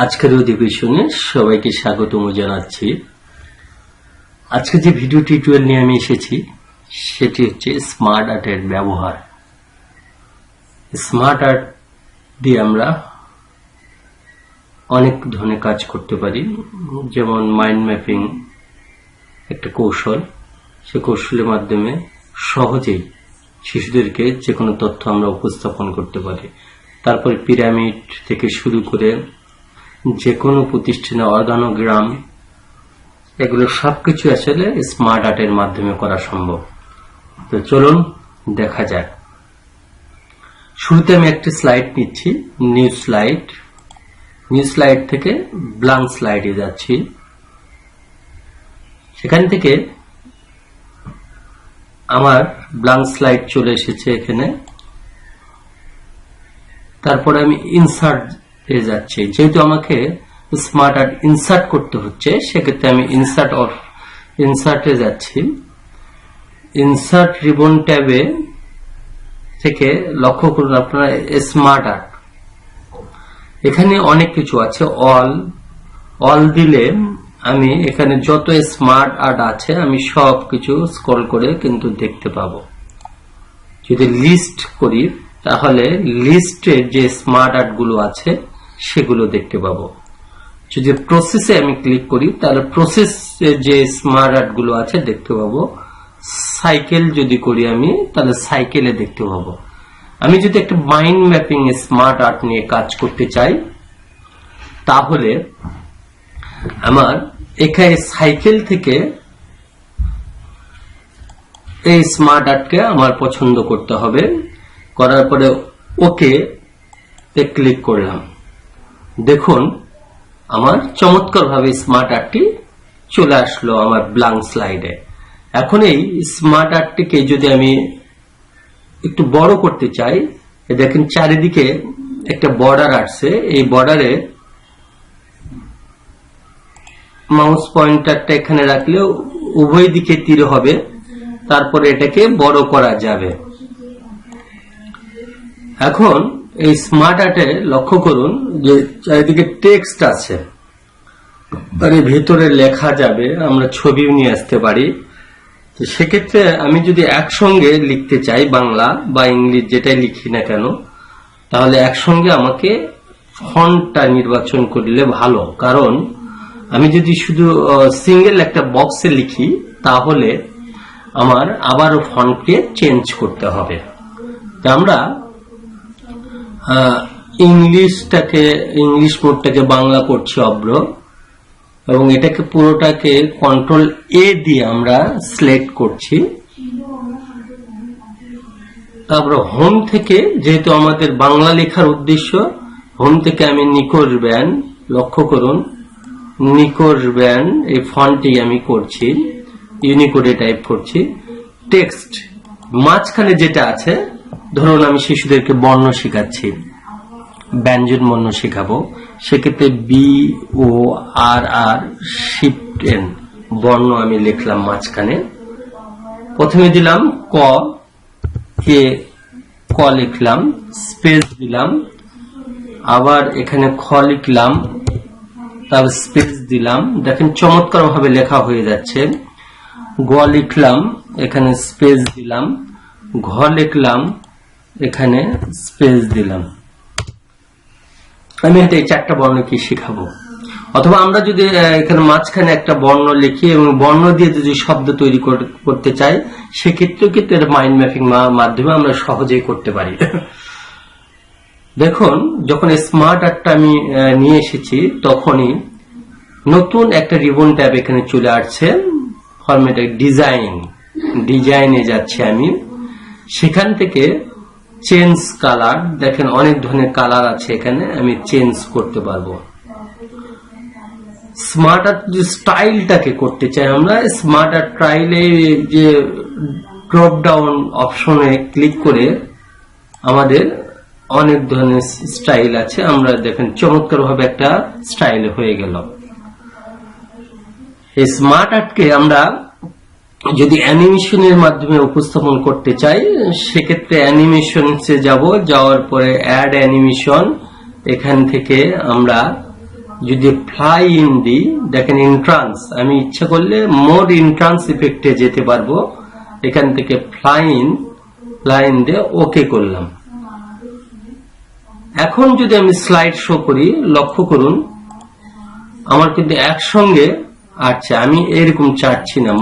আজকের অধিবেশনে সবাইকে স্বাগতম জানাচ্ছি। আজকে যে ভিডিও টিউটোরিয়াল নিয়ে আমি এসেছি সেটি হচ্ছে স্মার্ট আর্টের ব্যবহার। স্মার্ট আর্ট দিয়ে আমরা অনেক ধরনের কাজ করতে পারি, যেমন মাইন্ড ম্যাপিং একটা কৌশল। সে কৌশলের মাধ্যমে সহজেই শিশুদেরকে যে কোনো তথ্য আমরা উপস্থাপন করতে পারি। তারপর পিরামিড থেকে শুরু করে যে কোনো প্রতিষ্ঠানে অর্গানোগ্রাম, এগুলো সবকিছু আসলে স্মার্ট আর্টের মাধ্যমে করা সম্ভব। তো চলুন দেখা যাক। শুরুতে আমি একটা স্লাইড নিচ্ছি, নিউ স্লাইড থেকে ব্ল্যাঙ্ক স্লাইডে যাচ্ছি। সেখান থেকে আমার ব্ল্যাঙ্ক স্লাইড চলে এসেছে এখানে। তারপরে আমি ইনসার্ট এ যাচ্ছি। যেহেতু আমাকে স্মার্ট আর্ট ইনসার্ট করতে হচ্ছে, সেক্ষেত্রে আমি ইনসার্টে যাচ্ছি। ইনসার্ট রিবন ট্যাবে থেকে লক্ষ্য করুন আপনারা স্মার্ট আর্ট, এখানে অনেক কিছু আছে। অল দিলে আমি এখানে যত স্মার্ট আর্ট আছে আমি সব কিছু স্ক্রল করে কিন্তু দেখতে পাবো। যদি লিস্ট করি তাহলে লিস্টে যে স্মার্ট আর্ট গুলো আছে সেগুলো দেখতে পাবো। যদি প্রসেসে আমি ক্লিক করি তাহলে প্রসেসে যে স্মার্ট আর্ট গুলো আছে দেখতে পাবো। সাইকেল যদি করি আমি তাহলে সাইকেলে দেখতে পাবো। আমি যদি একটা মাইন্ড ম্যাপিং স্মার্ট আর্ট নিয়ে কাজ করতে চাই তাহলে আমার এখানে সাইকেল থেকে এই স্মার্ট আর্টকে আমার পছন্দ করতে হবে। করার পরে ওকে তে ক্লিক করলাম। দেখুন আমার চমৎকারভাবে স্মার্ট আর্টটি চলে আসলো আমার ব্ল্যাঙ্ক স্লাইডে। এখন এই স্মার্ট আর্টটিকে যদি আমি একটু বড় করতে চাই, দেখেন চারিদিকে একটা বর্ডার আসছে। এই বর্ডারে মাউস পয়েন্টারটা এখানে রাখলে উভয় দিকে তীর হবে, তারপরে এটাকে বড় করা যাবে। এখন এই স্মার্ট আর্টে লক্ষ্য করুন যে চারিদিকে টেক্সট আছে, আর এর ভিতরে লেখা যাবে, আমরা ছবিও নিয়ে আসতে পারি। তো সেক্ষেত্রে আমি যদি একসঙ্গে লিখতে চাই, বাংলা বা ইংলিশ যেটাই লিখি না কেন, তাহলে একসঙ্গে আমাকে ফন্টটা নির্বাচন করলে ভালো। কারণ আমি যদি শুধু সিঙ্গেল একটা বক্সে লিখি তাহলে আমার আবারও ফন্টকে চেঞ্জ করতে হবে। তো আমরা ইংলিশ মোডটাকে বাংলা করছি অব্র, এবং এটাকে পুরোটাকে কন্ট্রোল এ দিয়ে আমরা সিলেক্ট করছি। তারপর হোম থেকে, যেহেতু আমাদের বাংলা লেখার উদ্দেশ্য, হোম থেকে আমি নিকোর ব্যান, লক্ষ্য করুন নিকোর ব্যান এই ফন্টটি আমি করছি, ইউনিকোডে টাইপ করছি। টেক্সট মাঝখানে যেটা আছে, ধরুন আমি শিশুদেরকে বর্ণ শেখাচ্ছি, ব্যঞ্জন বর্ণ শেখাবো, সেক্ষেত্রে BORR শিফট N বর্ণ আমি লিখলাম মাঝখানে। প্রথমে দিলাম ক লিখলাম, স্পেস দিলাম, আবার এখানে খ লিখলাম, তারপর স্পেস দিলাম। দেখেন চমৎকার ভাবে লেখা হয়ে যাচ্ছে। গ লিখলাম, এখানে স্পেস দিলাম, ঘ লিখলাম, এখানে স্পেস দিলাম। আমি এই চারটা বর্ণ কি শিখাবো। অথবা আমরা যদি এখানে মাঝখানে একটা বর্ণ লিখি এবং বর্ণ দিয়ে যদি শব্দ তৈরি করতে চাই, সেক্ষেত্রে কিন্তু এর মাইন্ড ম্যাপিং মাধ্যমে আমরা সহজেই করতে পারি। দেখুন যখন স্মার্ট আর্টটা আমি নিয়ে এসেছি তখনই নতুন একটা রিবন ট্যাব এখানে চলে আসছে। ফরম্যাটে ডিজাইনে যাচ্ছে আমি। সেখান থেকে চেঞ্জ কালার, দেখেন অনেক ধরনের কালার আছে এখানে, আমি চেঞ্জ করতে পারবো। স্মার্ট আর্ট যে স্টাইলটাকে করতে চাই আমরা, স্মার্ট আর্ট স্টাইলে যে ড্রপ ডাউন অপশনে ক্লিক করে আমাদের অনেক ধরনের স্টাইল আছে। আমরা দেখেন চমৎকার ভাবে একটা স্টাইল হয়ে গেল। এই স্মার্ট আর্টকে আমরা যদি অ্যানিমেশনের মাধ্যমে উপস্থাপন করতে চাই, সেক্ষেত্রে অ্যানিমেশনসে যাব, যাওয়ার পরে অ্যাড অ্যানিমেশন, এখান থেকে আমরা যদি ফ্লাই ইন দিই, দেখেন এন্ট্রান্স, আমি ইচ্ছা করলে মোর এন্ট্রান্স ইফেক্টে যেতে পারবো। এখান থেকে ফ্লাই ইন দিয়ে ওকে করলাম। এখন যদি আমি স্লাইড শো করি, লক্ষ্য করুন আমার কিন্তু একসঙ্গে আসছে। আমি এরকম চাচ্ছি না,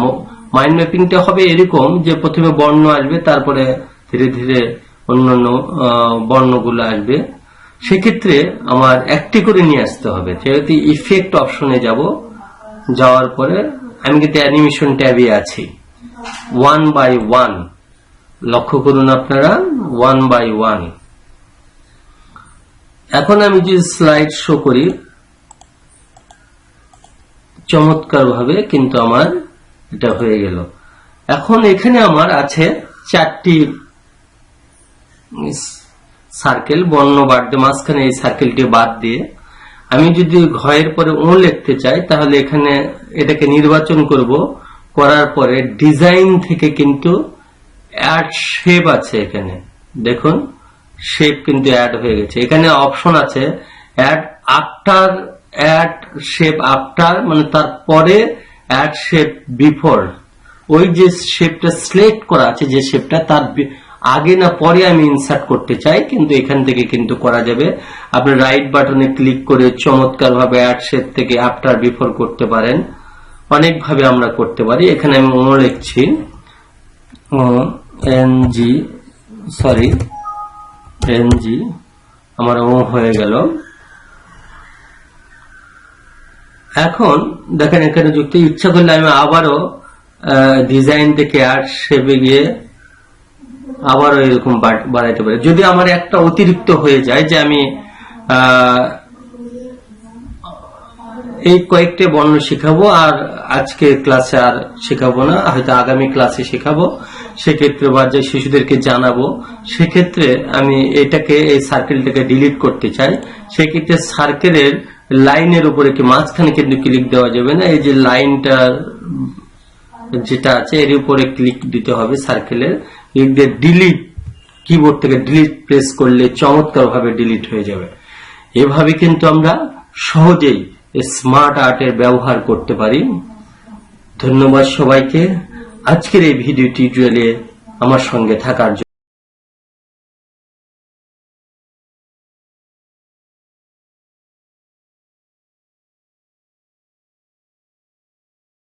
মাইন্ড ম্যাপিংটা হবে এরকম যে প্রথমে বর্ণ আসবে, তারপরে ধীরে ধীরে অন্যান্য বর্ণগুলো আসবে। সেক্ষেত্রে আমার একটি করে নিয়ে আসতে হবে। যেহেতু ইফেক্ট অপশনে যাব, যাওয়ার পরে আমি কিন্তু অ্যানিমেশন ট্যাবে আছি। 1 by 1 লক্ষ্য করুন আপনারা, 1 by 1। এখন আমি যদি স্লাইড শো করি, চমৎকার ভাবে কিন্তু আমার এটা হয়ে গেল। এখন এখানে আমার আছে 4টি সার্কেল, বর্ণ বাড়তে মাঝখানে এই সার্কেলটি বাদ দিয়ে আমি যদি ঘয়ের পরে ও লিখতে চাই, তাহলে এখানে এটাকে নির্বাচন করব। করার পরে ডিজাইন থেকে কিন্তু অ্যাড শেপ আছে, এখানে দেখুন শেপ কিন্তু অ্যাড হয়ে গেছে। এখানে অপশন আছে add after, add shape after মানে তারপরে, অ্যাড শেপ বিফোর। ওই যে শেপটা সিলেক্ট করা আছে, যে শেপটা তার আগে না পরে আমি ইনসার্ট করতে চাই, কিন্তু এখান থেকে কিন্তু করা যাবে। আপনি রাইট বাটনে ক্লিক করে চমৎকার ভাবে অ্যাড শেপ থেকে আফটার বিফোর করতে পারেন। অনেক ভাবে আমরা করতে পারি। এখানে আমি ও লিখছি, এনজি আমার ও হয়ে গেল। এখন দেখেন এখানে যুক্ত, ইচ্ছা করলে আমি আবারও ডিজাইন থেকে অ্যাড শেপে গিয়ে আবারও এরকম বাড়াইতে পারি। যদি আমার একটা অতিরিক্ত হয়ে যায়, যে আমি এই কয়েকটা বর্ণ শেখাবো আর আজকে ক্লাসে আর শেখাবো না, হয়তো আগামী ক্লাসে শেখাবো, সেক্ষেত্রে বা যে শিশুদেরকে জানাবো, সেক্ষেত্রে আমি এটাকে, এই সার্কেলটাকে ডিলিট করতে চাই। সেক্ষেত্রে সার্কেলের লাইনের উপরে কি মাঝখানে কিন্তু ক্লিক দেওয়া যাবে না, এই যে লাইনটা যেটা আছে এর উপরে ক্লিক দিতে হবে। সার্কেলের ক্লিক দিয়ে ডিলিট, কিবোর্ড থেকে ডিলিট প্রেস করলে চমৎকার ভাবে ডিলিট হয়ে যাবে। এভাবে কিন্তু আমরা সহজেই স্মার্ট আর্টের ব্যবহার করতে পারি। ধন্যবাদ সবাইকে আজকের এই ভিডিও টিউটোরিয়ালে আমার সঙ্গে থাকার জন্য।